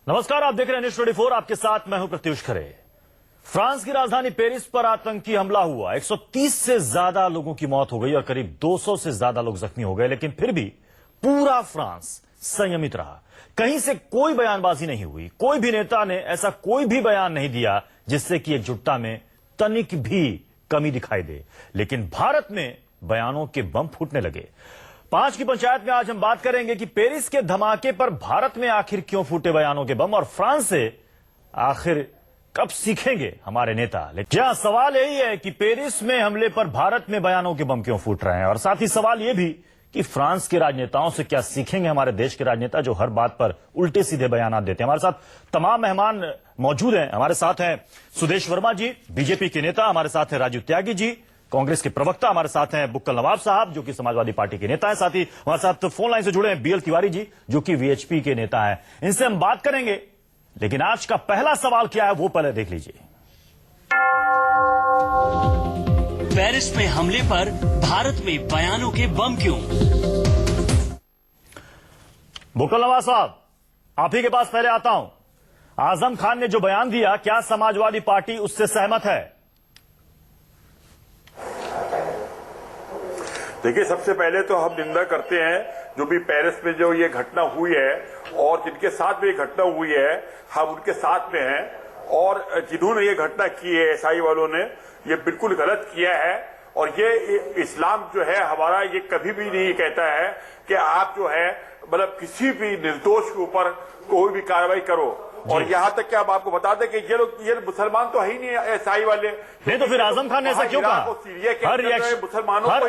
नमस्कार, आप देख रहे हैं न्यूज़ 24। आपके साथ मैं हूं प्रत्युष खरे। फ्रांस की राजधानी पेरिस पर आतंकी हमला हुआ। 130 से ज्यादा लोगों की मौत हो गई और करीब 200 से ज्यादा लोग जख्मी हो गए, लेकिन फिर भी पूरा फ्रांस संयमित रहा। कहीं से कोई बयानबाजी नहीं हुई। कोई भी नेता ने ऐसा कोई भी बयान नहीं दिया जिससे कि एकजुटता में तनिक भी कमी दिखाई दे। लेकिन भारत में बयानों के बम फूटने लगे। 5 की पंचायत में आज हम बात करेंगे कि पेरिस के धमाके पर भारत में आखिर क्यों फूटे बयानों के बम और फ्रांस से आखिर कब सीखेंगे हमारे नेता। लेकिन क्या सवाल यही है कि पेरिस में हमले पर भारत में बयानों के बम क्यों फूट रहे हैं, और साथ ही सवाल यह भी कि फ्रांस के राजनेताओं से क्या सीखेंगे हमारे देश के राजनेता जो हर बात पर उल्टे सीधे बयान देते हैं। हमारे साथ तमाम मेहमान मौजूद हैं। हमारे साथ हैं सुदेश वर्मा जी, बीजेपी के नेता। हमारे साथ हैं राजू त्यागी जी, कांग्रेस के प्रवक्ता। हमारे साथ हैं बुक्कल नवाब साहब जो कि समाजवादी पार्टी के नेता हैं। साथ ही हमारे साथ फोन लाइन से जुड़े हैं बीएल तिवारी जी जो कि वीएचपी के नेता हैं। इनसे हम बात करेंगे, लेकिन आज का पहला सवाल क्या है वो पहले देख लीजिए। पेरिस में हमले पर भारत में बयानों के बम क्यों? बुक्कल नवाब साहब, आप ही के पास पहले आता हूं। आजम खान ने जो बयान दिया, क्या समाजवादी पार्टी उससे सहमत है? देखिए, सबसे पहले तो हम निंदा करते हैं जो भी पेरिस में जो ये घटना हुई है और जिनके साथ में ये घटना हुई है, हम उनके साथ में हैं। और जिन्होंने ये घटना की है, ईसाई वालों ने, ये बिल्कुल गलत किया है। और ये इस्लाम जो है हमारा, ये कभी भी नहीं कहता है कि आप जो है मतलब किसी भी निर्दोष के ऊपर कोई भी कार्रवाई करो। और यहां तक कि हम आपको बता दें कि ये मुसलमान तो है ही नहीं ईसाई वाले। नहीं तो फिर आजम खान ने ऐसा क्यों कहा?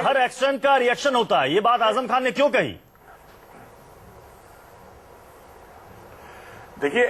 हर एक्शन का रिएक्शन होता है, ये बात आजम खान ने क्यों कही? देखिए,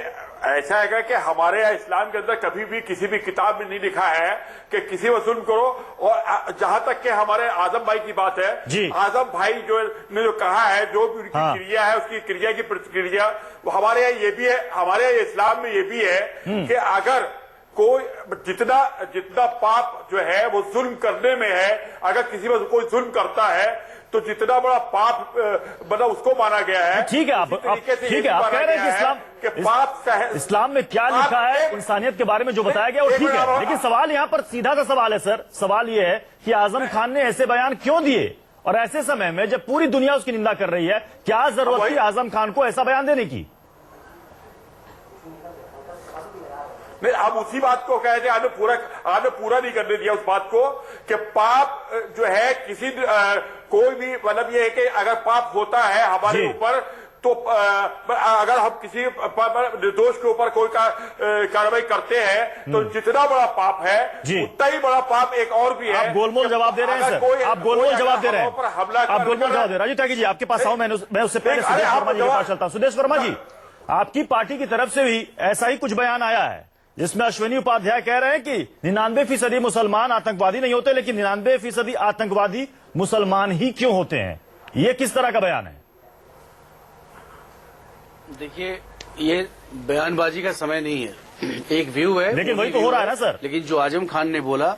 ऐसा है कि हमारे यहाँ इस्लाम के अंदर कभी भी किसी भी किताब में नहीं लिखा है कि किसी पर जुल्म करो। और जहां तक कि हमारे आजम भाई की बात है, आजम भाई जो ने जो कहा है, जो भी उनकी क्रिया है, उसकी क्रिया की प्रतिक्रिया, वो हमारे यहाँ ये भी है, हमारे यहाँ इस्लाम में ये भी है कि अगर कोई जितना पाप जो है वो जुल्म करने में है, अगर किसी पर कोई जुल्म करता है तो जितना बड़ा पाप मतलब उसको माना गया है। ठीक है, आप कह रहे हैं कि इस्लाम में क्या लिखा है, इंसानियत के बारे में जो बताया गया वो ठीक है। लेकिन सवाल यहाँ पर सीधा सा सवाल है सर। सवाल ये है कि आजम खान ने ऐसे बयान क्यों दिए, और ऐसे समय में जब पूरी दुनिया उसकी निंदा कर रही है, क्या जरूरत थी आजम खान को ऐसा बयान देने की? नहीं, हम उसी बात को कह रहे थे, आपने पूरा नहीं करने दिया उस बात को कि पाप जो है किसी कोई भी मतलब ये है कि अगर पाप होता है हमारे ऊपर तो अगर हम किसी निर्दोष के ऊपर कोई कार्रवाई करते हैं तो जितना बड़ा पाप है उतना ही बड़ा पाप एक और भी है। आप गोलमोल जवाब दे रहे हैं सर, आप गोलमोल जवाब दे रहे हैं, आप गोलमोल जवाब दे रहे हैं। राजू त्यागी जी, आपके पास आऊं, मैं उससे पहले सुदेश वर्मा जी के पास चलता हूं। सुदेश वर्मा जी, आपकी पार्टी की तरफ से भी ऐसा ही कुछ बयान आया है जिसमें अश्विनी उपाध्याय कह रहे हैं कि 99% मुसलमान आतंकवादी नहीं होते, लेकिन 99% आतंकवादी मुसलमान ही क्यों होते हैं। ये किस तरह का बयान है? देखिए, ये बयानबाजी का समय नहीं है, एक व्यू है। लेकिन वही तो हो रहा है ना सर। लेकिन जो आजम खान ने बोला,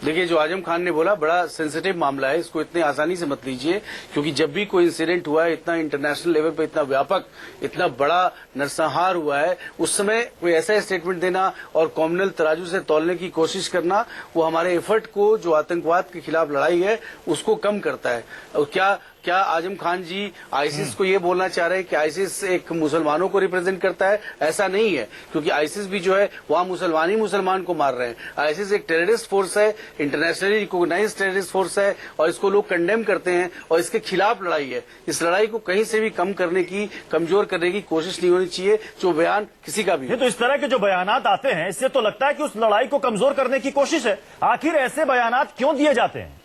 देखिए जो आजम खान ने बोला, बड़ा सेंसिटिव मामला है, इसको इतने आसानी से मत लीजिए। क्योंकि जब भी कोई इंसिडेंट हुआ है इतना इंटरनेशनल लेवल पे, इतना व्यापक, इतना बड़ा नरसंहार हुआ है, उस समय कोई ऐसा स्टेटमेंट देना और कॉम्युनल तराजू से तौलने की कोशिश करना, वो हमारे एफर्ट को, जो आतंकवाद के खिलाफ लड़ाई है, उसको कम करता है। और क्या आजम खान जी आईसिस को ये बोलना चाह रहे हैं कि आईसिस एक मुसलमानों को रिप्रेजेंट करता है? ऐसा नहीं है, क्योंकि आईसिस भी जो है वहां मुसलमान ही मुसलमान को मार रहे हैं। आईसिस एक टेररिस्ट फोर्स है, इंटरनेशनली रिकॉग्नाइज्ड टेररिस्ट फोर्स है, और इसको लोग कंडेम करते हैं और इसके खिलाफ लड़ाई है। इस लड़ाई को कहीं से भी कम करने की, कमजोर करने की कोशिश नहीं होनी चाहिए, जो बयान किसी का भी। तो इस तरह के जो बयानात आते हैं, इससे तो लगता है कि उस लड़ाई को कमजोर करने की कोशिश है। आखिर ऐसे बयानात क्यों दिए जाते हैं?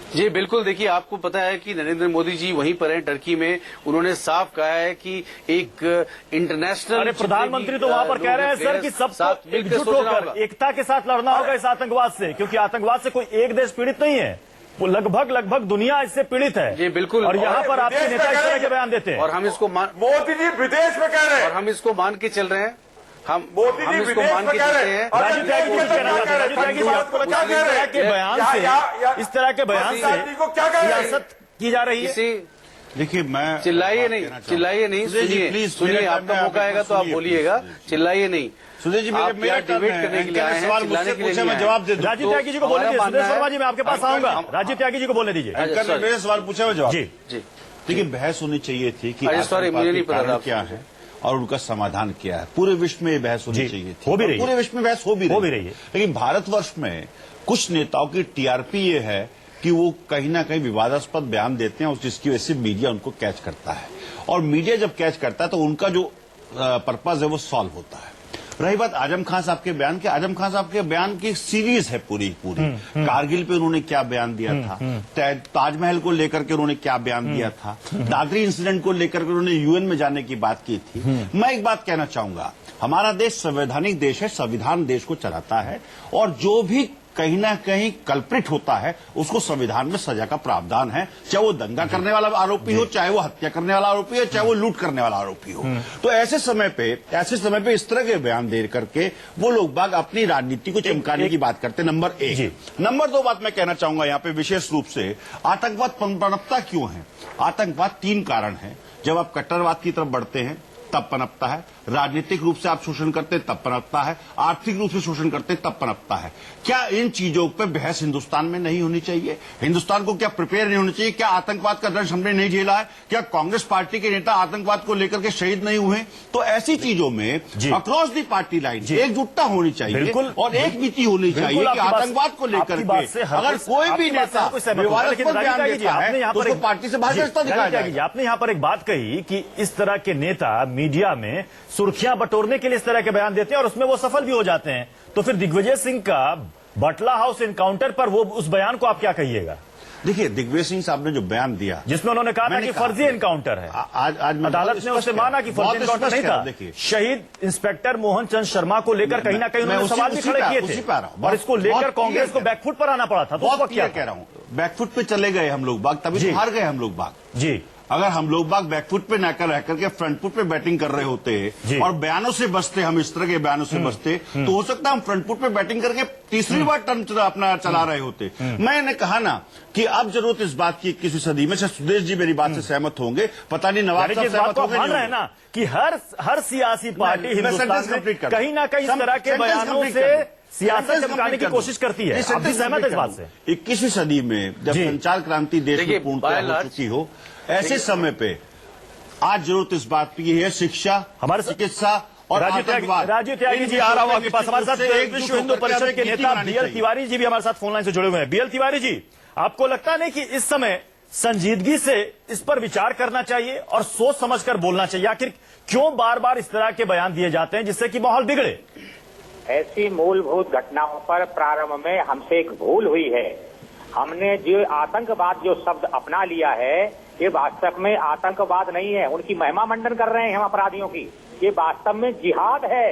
जी बिल्कुल, देखिए आपको पता है कि नरेंद्र मोदी जी वहीं पर हैं टर्की में। उन्होंने साफ कहा है कि एक इंटरनेशनल, अरे प्रधानमंत्री तो वहां पर कह रहे हैं सर कि सबको एकजुट होकर एकता के साथ लड़ना होगा इस आतंकवाद से, क्योंकि आतंकवाद से कोई एक देश पीड़ित नहीं है, वो लगभग दुनिया इससे पीड़ित है। जी बिल्कुल, और यहाँ पर आपके नेता इस तरह के बयान देते हैं, और हम इसको मोदी जी विदेश में कह रहे हैं, और हम इसको मान के चल रहे हैं। हम मोदी इसको मान के चलते हैं। राजू त्यागी जी कहना चाहते हैं, राजू त्यागी जी आपको लगता है इस तरह के बयान से सियासत की जा रही है? देखिए मैं चिल्लाइए नहीं, चिल्लाइए नहीं, सुनिए, सुनिए, आपका मौका आएगा तो आप बोलिएगा, चिल्लाइए नहीं। सुधीर जी आप यहाँ डिबेट करने के लिए आए हैं, चिल्लाने के लिए नहीं आए। जवाब दे दो। राजीव त्यागी जी को बोलने दीजिए। सुदेश शर्मा जी मैं आपके पास आऊंगा। राजीव त्यागी जी को बोलने दीजिए। मेरे सवाल पूछा हुआ जवाब। जी जी, देखिए बहस होनी चाहिए थी कि सॉरी मुझे नहीं पता क्या है और उनका समाधान क्या है। पूरे विश्व में ये बहस होनी चाहिए थी, हो भी रही है। पूरे विश्व में बहस हो भी रही है। लेकिन भारतवर्ष में कुछ नेताओं की टीआरपी ये है कि वो कहीं ना कहीं विवादास्पद बयान देते हैं और जिसकी वजह से मीडिया उनको कैच करता है, और मीडिया जब कैच करता है तो उनका जो पर्पज है वो सॉल्व होता है। रही बात आजम खान साहब के बयान की, आजम खान साहब के बयान की सीरीज है पूरी। कारगिल पे उन्होंने क्या बयान दिया था, ताजमहल को लेकर के उन्होंने क्या बयान दिया था, दादरी इंसिडेंट को लेकर के उन्होंने यूएन में जाने की बात की थी। मैं एक बात कहना चाहूंगा, हमारा देश संवैधानिक देश है, संविधान देश को चलाता है, और जो भी कहीं ना कहीं कल्प्रिट होता है उसको संविधान में सजा का प्रावधान है, चाहे वो दंगा करने वाला आरोपी हो, चाहे वो हत्या करने वाला आरोपी हो, चाहे वो लूट करने वाला आरोपी हो। तो ऐसे समय पे इस तरह के बयान दे करके वो लोग बाग अपनी राजनीति को चमकाने की बात करते। नंबर एक। नंबर दो बात मैं कहना चाहूंगा यहाँ पे विशेष रूप से, आतंकवाद पनपता क्यों है? आतंकवाद 3 कारण है। जब आप कट्टरवाद की तरफ बढ़ते हैं तब पनपता है, राजनीतिक रूप से आप शोषण करते तब पनपता है, आर्थिक रूप से शोषण करते तब पनपता है। क्या इन चीजों पर बहस हिंदुस्तान में नहीं होनी चाहिए? हिंदुस्तान को क्या प्रिपेयर नहीं होना चाहिए? क्या आतंकवाद का दर्द हमने नहीं झेला है? क्या कांग्रेस पार्टी के नेता आतंकवाद को लेकर के शहीद नहीं हुए? तो ऐसी चीजों में अक्रॉस दी पार्टी लाइन एकजुटता होनी चाहिए और एक नीति होनी चाहिए कि आतंकवाद को लेकर के अगर कोई भी नेता विवादास्पद बयान देता है तो उसको पार्टी से भाजपा दिखाया जाएगा। आपने यहाँ पर एक बात कही कि इस तरह के नेता मीडिया में सुर्खियां बटोरने के लिए इस तरह के बयान देते हैं और उसमें वो सफल भी हो जाते हैं। तो फिर दिग्विजय सिंह का बटला हाउस एनकाउंटर पर वो उस बयान को आप क्या कहिएगा? देखिए, दिग्विजय सिंह साहब ने जो बयान दिया जिसमें उन्होंने कहा था कि फर्जी एनकाउंटर है, आज अदालत ने उससे माना कि फर्जी एनकाउंटर नहीं था। शहीद इंस्पेक्टर मोहन चंद शर्मा को लेकर कहीं ना कहीं उन्होंने सवाल भी खड़े किए थे और इसको लेकर कांग्रेस को बैकफुट पर आना पड़ा था। तो क्या कह रहा हूं, बैकफुट पे चले गए हम लोग बाग, तभी हार गए हम लोग बाग जी। अगर हम लोग बाग बैकफुट पे ना कर रह करके फ्रंट फुट पे बैटिंग कर रहे होते और बयानों से बचते, हम इस तरह के बयानों से बचते, तो हो सकता है हम फ्रंट फुट पे बैटिंग करके तीसरी बार टर्न अपना चला रहे होते। मैंने कहा ना कि अब जरूरत इस बात की 21वीं सदी में, सुदेश जी मेरी बात से सहमत होंगे, पता नहीं नवाब साहब सहमत होंगे मान रहे हैं ना कि हर सियासी पार्टी हिंदुस्तान में कहीं ना कहीं इस तरह के बयानों से सियासत चमकाने की कोशिश करती है। आप भी सहमत है इस बात से? 21वीं सदी में जब संचार क्रांति देश में पूर्णतः हो चुकी हो, ऐसे समय पे आज जरूरत इस बात की है शिक्षा, हमारे चिकित्सा और आतंकवाद। राजीव त्यागी जी आ रहा हूं आपके पास। हमारे साथ विश्व हिंदू परिषद के नेता बीएल तिवारी जी भी हमारे साथ फोन लाइन से जुड़े हुए हैं। बीएल तिवारी जी, आपको लगता नहीं कि इस समय संजीदगी से इस पर विचार करना चाहिए और सोच समझकर बोलना चाहिए? आखिर क्यों बार बार इस तरह के बयान दिए जाते हैं जिससे कि माहौल बिगड़े? ऐसी मूलभूत घटनाओं पर प्रारंभ में हमसे एक भूल हुई है। हमने जो आतंकवाद जो शब्द अपना लिया है, ये वास्तव में आतंकवाद नहीं है। उनकी महिमा मंडन कर रहे हैं हम अपराधियों की। ये वास्तव में जिहाद है।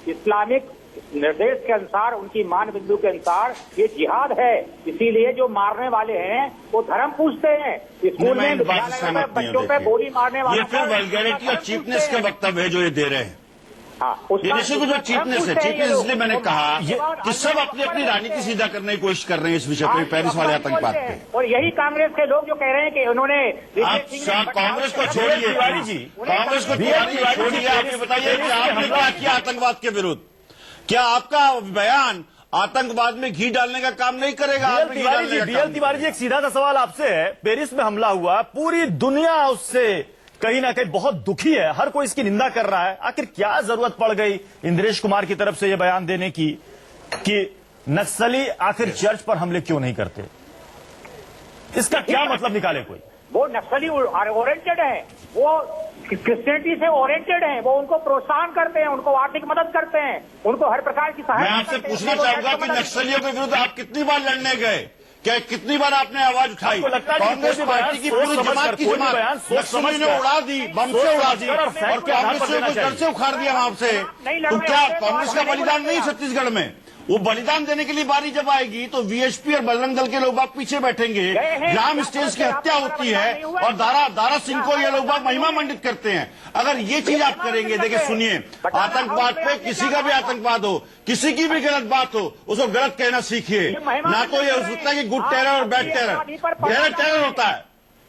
इस्लामिक निर्देश के अनुसार, उनकी मान बिंदु के अनुसार ये जिहाद है। इसीलिए जो मारने वाले हैं वो धर्म पूछते हैं। स्कूल में बच्चों पे गोली मारने वाले, ये फिर वल्गैरिटी और चीपनेस का वक्तव्य है जो ये दे रहे हैं। ये निश्चित जो चीपनेस है, इसलिए मैंने कहा कि सब अपनी अपनी राजनीति सीधा करने की कोशिश कर रहे हैं इस विषय पर, पेरिस वाले आतंकवाद पे। और यही कांग्रेस के लोग जो कह रहे हैं कि उन्होंने आप कांग्रेस को छोड़िए, कांग्रेस को छोड़िए, आप ये बताइए कि आपने क्या किया आतंकवाद के विरुद्ध? क्या आपका बयान आतंकवाद में घी डालने का काम नहीं करेगा? बीएल तिवारी जी, एक सीधा सा सवाल आपसे है। पेरिस में हमला हुआ, पूरी दुनिया उससे कहीं ना कहीं बहुत दुखी है, हर कोई इसकी निंदा कर रहा है। आखिर क्या जरूरत पड़ गई इंद्रेश कुमार की तरफ से यह बयान देने की कि नक्सली आखिर चर्च पर हमले क्यों नहीं करते? इसका क्या मतलब निकाले कोई? वो नक्सली ओरिएंटेड है, वो क्रिश्चियनिटी से ओरिएंटेड है, वो उनको प्रोत्साहन करते हैं, उनको आर्थिक मदद करते हैं, उनको हर प्रकार की सहायता। मैं आपसे पूछना चाहूंगा कि नक्सलियों के विरुद्ध आप कितनी बार लड़ने गए? क्या कितनी बार आपने आवाज उठाई? कांग्रेस पार्टी की पूरी जमात की जमात नक्सलियों ने उड़ा दी, बम से उड़ा दी और कांग्रेस ने कुछ घर से उखाड़ दिया वहां से। तो क्या कांग्रेस का बलिदान नहीं छत्तीसगढ़ में? वो बलिदान देने के लिए बारी जब आएगी तो वीएचपी और बजरंग दल के लोग बाग पीछे बैठेंगे। राम स्टेज की हत्या होती है और दारा सिंह को ये लोग बाग महिमा मंडित करते हैं। अगर ये चीज आप करेंगे, देखिए सुनिए, आतंकवाद पे किसी का भी आतंकवाद हो, किसी की भी गलत बात हो, उसको गलत कहना सीखिए। ना तो ये हो सकता है कि गुड टेरर और बैड टेरर, गहरा टेरर होता है।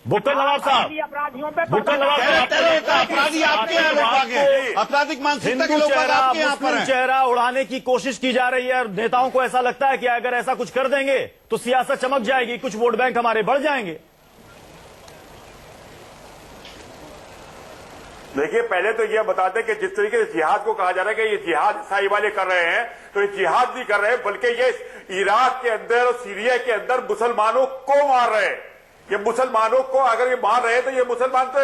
बुक्कल नवाब साहब, अपराधियों पे बुक्कल नवाब साहब, अपराधी आपके यहाँ लोग भागे, आपराधिक मानसिकता के लोग आपके यहाँ पर हैं। चेहरा उड़ाने की कोशिश की जा रही है और नेताओं को ऐसा लगता है कि अगर ऐसा कुछ कर देंगे तो सियासत चमक जाएगी, कुछ वोट बैंक हमारे बढ़ जाएंगे। देखिए, पहले तो यह बताते कि जिस तरीके से जिहाद को कहा जा रहा है कि ये जिहाद ईसाई वाले कर रहे हैं, तो ये जिहाद नहीं कर रहे हैं, बल्कि ये इराक के अंदर और सीरिया के अंदर मुसलमानों को मार रहे हैं। ये मुसलमानों को अगर ये मार रहे हैं तो ये मुसलमान तो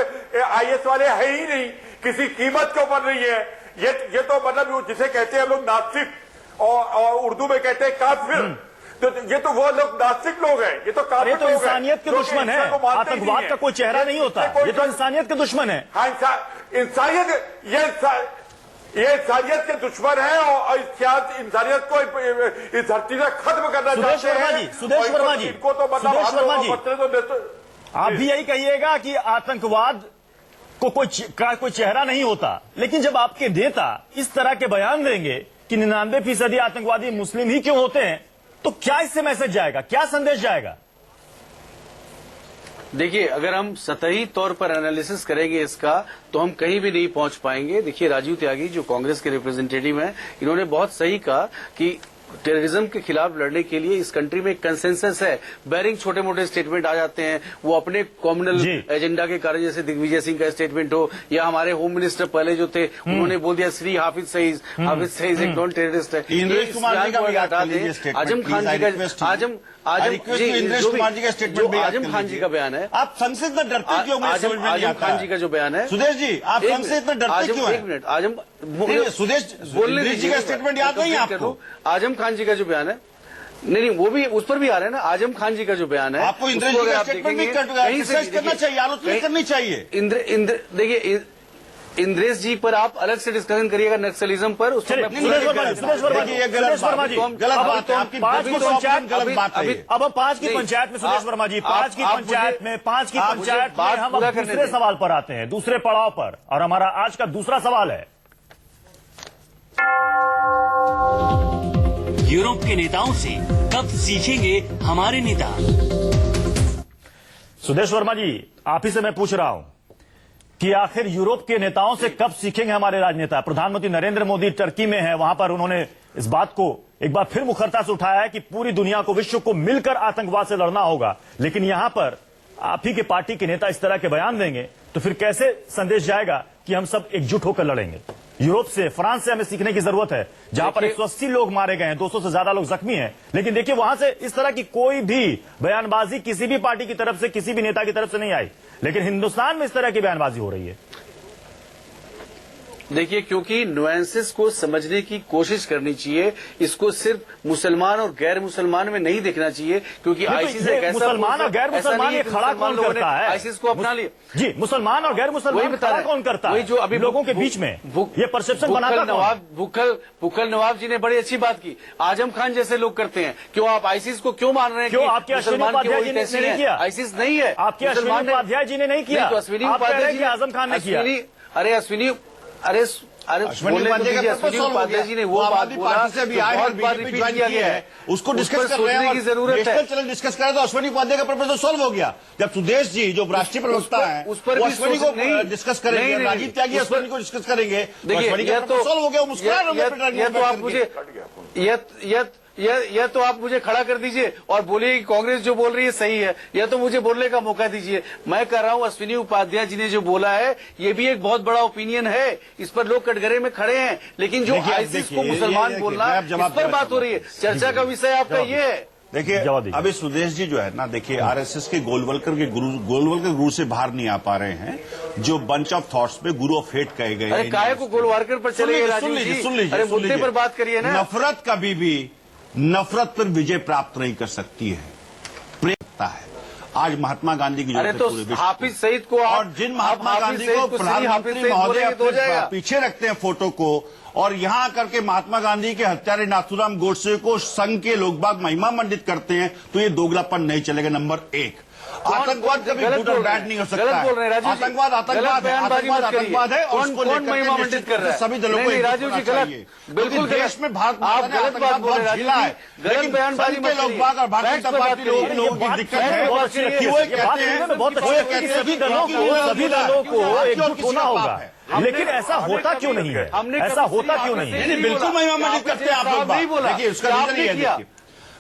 आईएस वाले है ही नहीं, किसी कीमत के ऊपर नहीं है। ये तो मतलब जिसे कहते हैं हम लोग नास्तिक और उर्दू में कहते हैं काफिर, तो ये तो वो लोग नास्तिक लोग हैं, ये तो काफिर लोग हैं। इंसानियत के दुश्मन है, आतंकवाद का कोई चेहरा नहीं होता, ये तो इंसानियत के दुश्मन है। हाँ, इंसानियत ये इंसानियत के दुश्मन है और इंसानियत को इस धरती से खत्म करना चाहते हैं। सुदेश वर्मा जी, इनको तो मतलब आप भी यही कहिएगा कि आतंकवाद को कोई चेहरा नहीं होता, लेकिन जब आपके नेता इस तरह के बयान देंगे कि 99% आतंकवादी मुस्लिम ही क्यों होते हैं, तो क्या इससे मैसेज जाएगा, क्या संदेश जाएगा? देखिए, अगर हम सतही तौर पर एनालिसिस करेंगे इसका तो हम कहीं भी नहीं पहुंच पाएंगे। देखिए, राजीव त्यागी जो कांग्रेस के रिप्रेजेंटेटिव हैं, इन्होंने बहुत सही कहा कि टेररिज्म के खिलाफ लड़ने के लिए इस कंट्री में एक कंसेंसस है। बैरिंग छोटे मोटे स्टेटमेंट आ जाते हैं, वो अपने कॉम्युनल एजेंडा के कारण, जैसे दिग्विजय सिंह का स्टेटमेंट हो या हमारे होम मिनिस्टर पहले जो थे उन्होंने बोल दिया श्री हाफिज सईद एक नॉन टेररिस्ट है। इंद्रेश कुमार जी का भी हटा दीजिए, आजम खान जी का इंद्रेश कुमार जी का स्टेटमेंट, आजम खान जी का बयान है। आप संसद में डरते क्यों? आजम खान जी का जो बयान है, सुदेश जी, आप संसद में डरते क्यों? एक मिनट, आजम सुदेश बोलने जी का स्टेटमेंट याद नहीं है आपको? आजम खान जी का जो बयान है, नहीं वो भी उस पर भी आ रहा है ना। आजम खान जी का जो बयान है, आपको इंद्रेश जी का स्टेटमेंट भी करना चाहिए, आलोचना करनी चाहिए। देखिए, इंद्रेश जी पर आप अलग से डिस्कशन करिएगा, नक्सलिज्म पर। सुदेश वर्मा जी, गलत बात है आपकी। 5 की पंचायत, गलत बात है। अब 5 की पंचायत में सुदेश वर्मा जी, 5 की पंचायत में हम दूसरे सवाल पर आते हैं, दूसरे पड़ाव पर, और हमारा आज का दूसरा सवाल है, यूरोप के नेताओं से कब सीखेंगे हमारे नेता? सुदेश वर्मा जी, आप ही से मैं पूछ रहा हूं कि आखिर यूरोप के नेताओं से कब सीखेंगे हमारे राजनेता? प्रधानमंत्री नरेंद्र मोदी टर्की में है, वहां पर उन्होंने इस बात को एक बार फिर मुखरता से उठाया है कि पूरी दुनिया को, विश्व को मिलकर आतंकवाद से लड़ना होगा। लेकिन यहां पर आप ही के पार्टी के नेता इस तरह के बयान देंगे तो फिर कैसे संदेश जाएगा कि हम सब एकजुट होकर लड़ेंगे? यूरोप से, फ्रांस से हमें सीखने की जरूरत है, जहां पर 180 लोग मारे गए हैं, 200 से ज्यादा लोग जख्मी हैं। लेकिन देखिए, वहां से इस तरह की कोई भी बयानबाजी किसी भी पार्टी की तरफ से, किसी भी नेता की तरफ से नहीं आई। लेकिन हिंदुस्तान में इस तरह की बयानबाजी हो रही है। देखिए, क्योंकि नुएंसेस को समझने की कोशिश करनी चाहिए, इसको सिर्फ मुसलमान और गैर मुसलमान में नहीं देखना चाहिए, क्योंकि आईसिस एक ऐसा मुसलमान और गैर मुसलमान ये खड़ा कौन करता है? आईसिस को अपना लिया जी, मुसलमान और गैर मुसलमान खड़ा कौन करता है? वही जो अभी लोगों के बीच में ये परसेप्शन बनाता कौन? बुक्कल नवाब जी ने बड़ी अच्छी बात की, आजम खान जैसे लोग करते हैं। क्यों आप आईसिस को क्यों मान रहे हैं? क्यों आपके अश्विनी उपाध्याय जी ने नहीं किया? आईसिस नहीं है, आपके अश्विनी उपाध्याय जी ने नहीं किया, अश्विनी उपाध्याय जी, आजम खान ने किया। अरे अश्विनी, अरे उपाध्याय जी ने वो बात बोला से भी बहुत बार रिपीट किया गया है, उसको डिस्कस करने की जरूरत है। चलन डिस्कस करें तो अश्विनी उपाध्याय का प्रपोजल सॉल्व हो गया। जब सुदेश जी जो राष्ट्रीय प्रवक्ता है उस पर अश्विनी को डिस्कस करेंगे, राजीव त्यागी अश्विनी को डिस्कस करेंगे, देखिए यह तो सॉल्व हो गया। मुस्कुरा तो आप मुझे यह तो आप मुझे खड़ा कर दीजिए और बोलिए कि कांग्रेस जो बोल रही है सही है, यह तो मुझे बोलने का मौका दीजिए। मैं कह रहा हूं अश्विनी उपाध्याय जी ने जो बोला है ये भी एक बहुत बड़ा ओपिनियन है, इस पर लोग कटघरे में खड़े हैं। लेकिन जो आईसिस को मुसलमान बोलना, इस पर बात हो रही है, चर्चा का विषय आपका ये है। देखिए, अभी सुदेश जी जो है ना, देखिए आरएसएस के गोलवलकर गुरु से बाहर नहीं आ पा रहे हैं, जो बंच ऑफ थॉट्स पे गुरु ऑफ हेट कहे गए। अरे काहे को गोलवालकर पर चले गए? सुन लीजिए, अरे मुद्दे पर बात करिए ना। नफरत कभी भी नफरत पर विजय प्राप्त नहीं कर सकती है, प्रेम है। आज महात्मा गांधी की अरे तो हाफिज सईद को और जिन महात्मा गांधी को प्रधानमंत्री महोदय पीछे रखते हैं फोटो को, और यहां करके महात्मा गांधी के हत्यारे नाथूराम गोडसे को संघ के लोग बाग महिमा मंडित करते हैं, तो ये दोगलापन नहीं चलेगा। नंबर 1। आतंकवाद कभी गलत गुड बोल और रहे बैड हैं। नहीं हो सकता गलत है। बोल रहे हैं राजीव जी। आतंकवाद आतंकवाद है, आतंकवाद आतंकवाद है, और उसको कौन महिमा लेकर मंडित कर रहा है? सभी दलों को नहीं, एकजुट राजीव जी होना गलत, चाहिए। बिल्कुल क्योंकि देश में भारत आप माता ने गलत बात आतंकवाद बोल रहे हैं बहुत झेला है, राजीव जी। गलत लेकिन बयानबाजी संघ मत के लोग करिए। बाग और भारतीय फैक्ट्स जनता पे बात पार्टी लोगों करिए। की दिक्कत है बहुत अच्छी कि वो कहते हैं बहुत वो ये कहते हैं सभी कि दलों को एकजुट होना होगा, है। लेकिन ऐसा होता क्यों नहीं है? ऐसा होता क्यों नहीं है? नहीं, बिल्कुल महिमा मंडित करते हैं आप लोग। नहीं बोला, देखिए उसका रीजन ये है, देखिए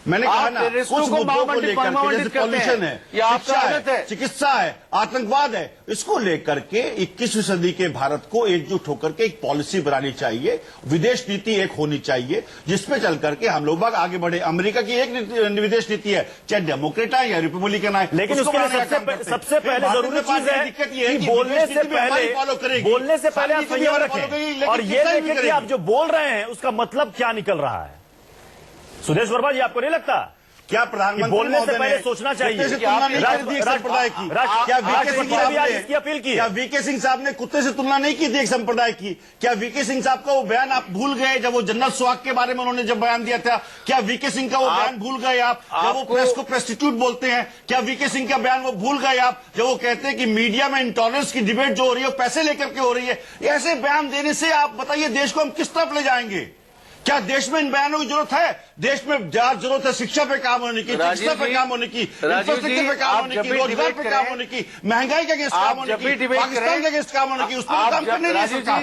मैंने आप कहा ना, टेररिस्टों कुछ को मुद्दों को महामंडित लेकर के, जैसे करते हैं। पॉल्यूशन है, ये आपका शिक्षा आदत है। चिकित्सा है, आतंकवाद है, इसको लेकर के 21वीं सदी के भारत को एकजुट होकर के एक पॉलिसी बनानी चाहिए, विदेश नीति एक होनी चाहिए, जिसपे चल करके हम लोग बाग आगे बढ़े। अमेरिका की एक विदेश नीति है, चाहे डेमोक्रेट है या रिपब्लिकन है, लेकिन उसके लिए सबसे पहले जरूरी चीज है दिक्कत ये है कि कि बोलने से फॉलो करेगी, पहले आप संयम रखें और ये देखें कि आप जो बोल रहे हैं उसका मतलब क्या निकल रहा है। सुदेश वर्मा जी, आपको नहीं लगता क्या प्रधानमंत्री बोलने से पहले सोचना चाहिए कुत्ते से कि तुलना आप नहीं कर दी एक संप्रदाय की? क्या वीके सिंह साहब ने इसकी अपील की? क्या वीके सिंह साहब ने कुत्ते से तुलना नहीं की थी एक संप्रदाय की? क्या वीके सिंह साहब का वो बयान आप भूल गए जब वो जनरल सुहाग के बारे में उन्होंने जब बयान दिया था? क्या वीके सिंह का वो बयान भूल गए आप जब वो प्रेस को प्रेस्टिट्यूट बोलते हैं? क्या वीके सिंह का बयान वो भूल गए आप जब वो कहते हैं कि मीडिया में इंटॉलरेंस की डिबेट जो हो रही है पैसे लेकर के हो रही है? ऐसे बयान देने से आप बताइए देश को हम किस तरफ ले जाएंगे? क्या देश में इन बयानों की जरूरत है? देश में ज्यादा जरूरत है शिक्षा पे काम होने की, चिकित्सा पे काम होने की, इंफ्रास्ट्रक्चर पे काम होने की, रोजगार पे काम होने की, महंगाई के अगेंस्ट काम होने की, पाकिस्तान के अगेंस्ट काम होने की, उस पर काम करने नहीं सरकार।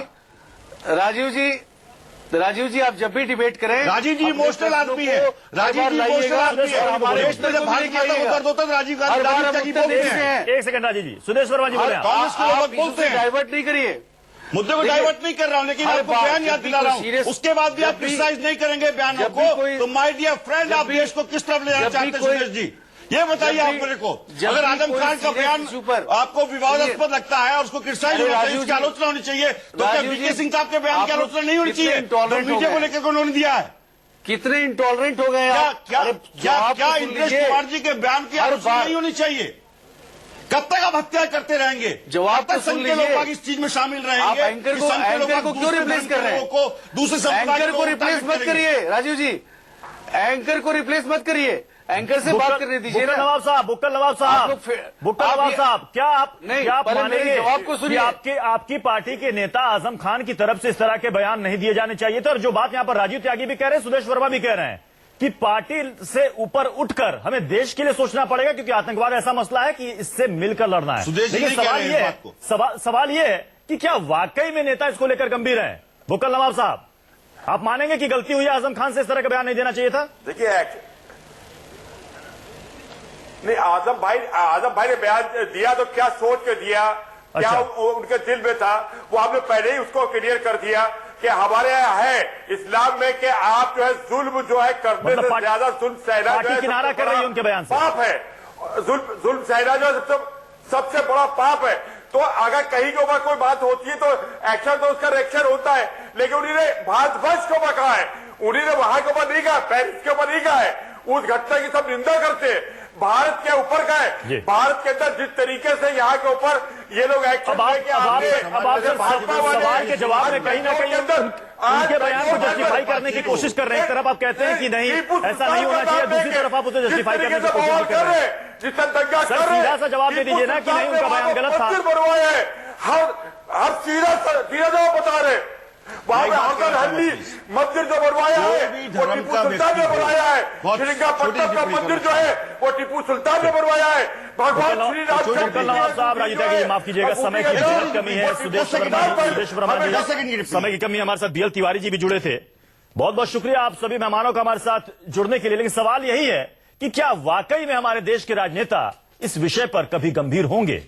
राजीव जी, आप जब भी डिबेट करें, राजीव जी इमोशनल आदमी है, राजीव जी इमोशनल आदमी है। हमारे देश में जब भारत माता को दर्द होता है राजीव गांधी बोलते हैं। एक सेकंड राजीव जी, सुदेश वर्मा जी बोले। कांग्रेस के लोग बोलते हैं, डाइवर्ट नहीं करिए मुद्दे को डाइवर्ट नहीं कर रहा हूं, लेकिन आपको बयान याद दिला रहा हूं। उसके बाद भी आप क्रिटिसाइज नहीं करेंगे बयानों को, तो माय डियर फ्रेंड, आप देश को किस तरफ ले जाना चाहते हैं सुरेश जी? ये बताइए आप मेरे को। अगर आजम खान का बयान आपको विवादास्पद लगता है और उसको क्रिटिसाइज होना चाहिए, उसकी आलोचना होनी चाहिए, तो क्या वीके सिंह साहब के बयान की आलोचना नहीं होनी चाहिए जो मीडिया को लेकर उन्होंने दिया है? कितने इंटॉलरेंट हो गए आप? क्या इंद्रेश कुमार जी के बयान की आलोचना नहीं होनी चाहिए? कब तक आप हत्या करते रहेंगे? जवाब तक संघ के लोग इस चीज में शामिल रहेंगे? आप एंकर को क्यों रिप्लेस कर रहे हैं? दूसरे एंकर को रिप्लेस मत करिए राजीव जी, एंकर को रिप्लेस मत करिए, एंकर से बात करने दीजिए ना। नवाब साहब, बुक्कल नवाब साहब, क्या आप मानेंगे जवाब को सुनिए? आपकी पार्टी के नेता आजम खान की तरफ से इस तरह के बयान नहीं दिए जाने चाहिए थे? और जो बात यहां पर राजीव त्यागी भी कह रहे हैं, सुदेश वर्मा भी कह रहे हैं कि पार्टी से ऊपर उठकर हमें देश के लिए सोचना पड़ेगा, क्योंकि आतंकवाद ऐसा मसला है कि इससे मिलकर लड़ना है। लेकिन सवाल ये है कि क्या वाकई में नेता इसको लेकर गंभीर है? बुक्कल नवाब साहब, आप मानेंगे कि गलती हुई है, आजम खान से इस तरह का बयान नहीं देना चाहिए था? देखिए नहीं, आजम भाई ने बयान दिया तो क्या सोच के दिया, क्या उनके दिल में था, वो हमने पहले ही उसको क्लियर कर दिया कि हमारे यहाँ है इस्लाम में कि आप जो है जुल्म जो है करने से ज्यादा जुल्म सहना जो है किनारा कर रही है उनके बयान से, पाप है। जुल्म सहना जो है सबसे बड़ा पाप है। तो अगर कहीं के ऊपर कोई बात होती है तो एक्शन तो उसका रिएक्शन होता है, लेकिन उन्होंने भारतवर्ष को कहा है, उन्होंने वहां के ऊपर नहीं कहा, पेरिस के ऊपर नहीं कहा है। उस घटना की सब निंदा करते हैं, भारत के ऊपर का है। भारत के अंदर जिस तरीके से यहाँ के ऊपर ये लोग एक्शन सवाल के जवाब में कहीं ना कहीं उनके बयान को जस्टिफाई करने की कोशिश कर रहे हैं। एक तरफ आप कहते हैं कि नहीं ऐसा नहीं होना चाहिए, दूसरी तरफ आप उसे जस्टिफाई करने की कोशिश कर रहे हैं। सीधा सा जवाब दे दीजिए ना कि नहीं उनका बयान गलत था। हर सीधा जवाब बता रहे। मंदिर जो बनवाया है वो टीपू सुल्तान ने बनवाया है। श्रीरंगपट्टनम का मंदिर जो है वो टीपू सुल्तान ने बनवाया है। भगवान श्री राम साहब, राजीव त्यागी माफ कीजिएगा, समय की बहुत कमी है। सुदेश वर्मा जी समय की कमी, हमारे साथ बीएल तिवारी जी भी जुड़े थे। बहुत बहुत शुक्रिया आप सभी मेहमानों का हमारे साथ जुड़ने के लिए। लेकिन सवाल यही है कि क्या वाकई में हमारे देश के राजनेता इस विषय पर कभी गंभीर होंगे?